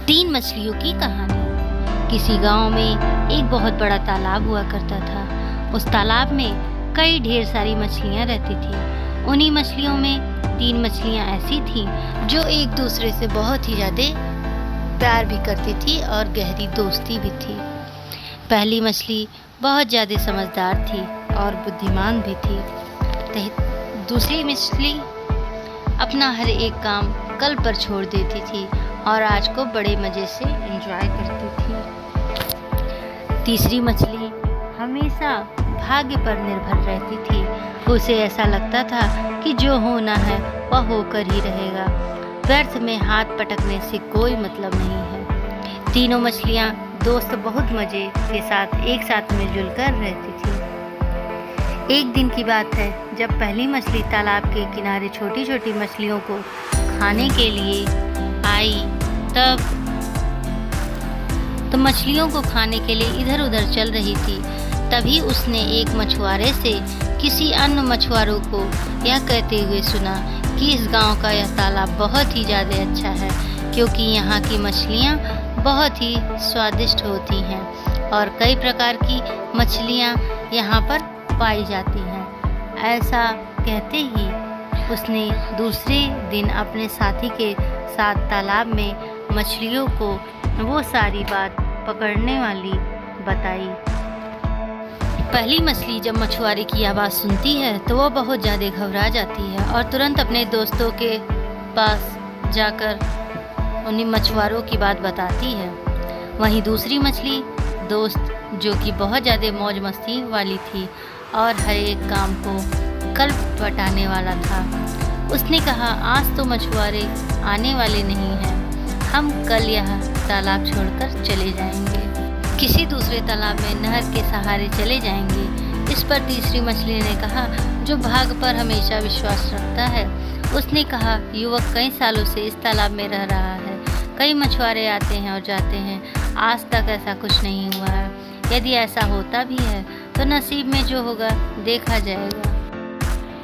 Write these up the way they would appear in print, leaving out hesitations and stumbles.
तीन मछलियों की कहानी। किसी गांव में एक बहुत बड़ा तालाब हुआ करता था। उस तालाब में कई ढेर सारी मछलियां रहती थी। उन्हीं मछलियों में तीन मछलियां ऐसी थीं जो एक दूसरे से बहुत ही ज़्यादा प्यार भी करती थी और गहरी दोस्ती भी थी। पहली मछली बहुत ज़्यादा समझदार थी और बुद्धिमान भी थी। दूसरी मछली अपना हर एक काम कल पर छोड़ देती थी और आज को बड़े मज़े से एंजॉय करती थी। तीसरी मछली हमेशा भाग्य पर निर्भर रहती थी। उसे ऐसा लगता था कि जो होना है वह होकर ही रहेगा। व्यर्थ में हाथ पटकने से कोई मतलब नहीं है। तीनों मछलियाँ दोस्त बहुत मज़े के साथ एक साथ मिलजुल कर रहती थी। एक दिन की बात है, जब पहली मछली तालाब के किनारे छोटी छोटी मछलियों को खाने के लिए आई, तब तो मछलियों को खाने के लिए इधर उधर चल रही थी। तभी उसने एक मछुआरे से किसी अन्य मछुआरों को यह कहते हुए सुना कि इस गांव का यह तालाब बहुत ही ज़्यादा अच्छा है, क्योंकि यहाँ की मछलियाँ बहुत ही स्वादिष्ट होती हैं और कई प्रकार की मछलियाँ यहाँ पर पाई जाती हैं। ऐसा कहते ही उसने दूसरे दिन अपने साथी के साथ तालाब में मछलियों को वो सारी बात पकड़ने वाली बताई। पहली मछली जब मछुआरे की आवाज़ सुनती है तो वो बहुत ज़्यादा घबरा जाती है और तुरंत अपने दोस्तों के पास जाकर उन्हीं मछुआरों की बात बताती है। वहीं दूसरी मछली दोस्त, जो कि बहुत ज़्यादा मौज मस्ती वाली थी और हर एक काम को कल पटाने वाला था, उसने कहा, आज तो मछुआरे आने वाले नहीं हैं, हम कल यह तालाब छोड़कर चले जाएंगे, किसी दूसरे तालाब में नहर के सहारे चले जाएंगे। इस पर तीसरी मछली ने कहा, जो भाग्य पर हमेशा विश्वास रखता है। उसने कहा, युवक कई सालों से इस तालाब में रह रहा है, कई मछुआरे आते हैं और जाते हैं, आज तक ऐसा कुछ नहीं हुआ है। यदि ऐसा होता भी है तो नसीब में जो होगा देखा जाएगा।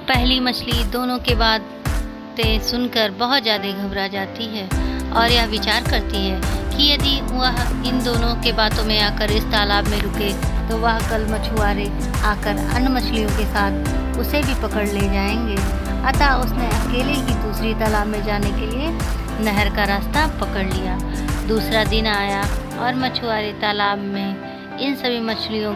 पहली मछली दोनों के बातें सुनकर बहुत ज़्यादा घबरा जाती है और यह विचार करती है कि यदि वह इन दोनों के बातों में आकर इस तालाब में रुके तो वह कल मछुआरे आकर अन्य मछलियों के साथ उसे भी पकड़ ले जाएंगे। अतः उसने अकेले ही दूसरी तालाब में जाने के लिए नहर का रास्ता पकड़ लिया। दूसरा दिन आया और मछुआरे तालाब में इन सभी मछलियों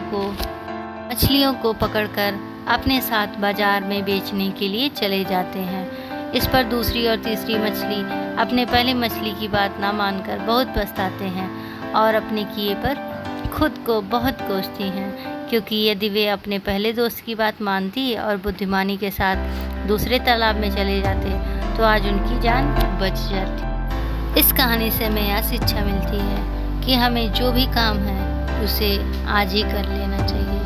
को पकड़कर अपने साथ बाजार में बेचने के लिए चले जाते हैं। इस पर दूसरी और तीसरी मछली अपने पहले मछली की बात ना मानकर बहुत पछताते हैं और अपने किए पर खुद को बहुत कोसती हैं, क्योंकि यदि वे अपने पहले दोस्त की बात मानती और बुद्धिमानी के साथ दूसरे तालाब में चले जाते तो आज उनकी जान बच जाती। इस कहानी से हमें यह शिक्षा मिलती है कि हमें जो भी काम है उसे आज ही कर लेना चाहिए,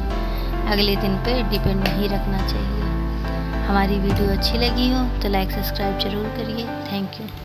अगले दिन पे डिपेंड नहीं रखना चाहिए। हमारी वीडियो अच्छी लगी हो तो लाइक सब्सक्राइब जरूर करिए। Thank you.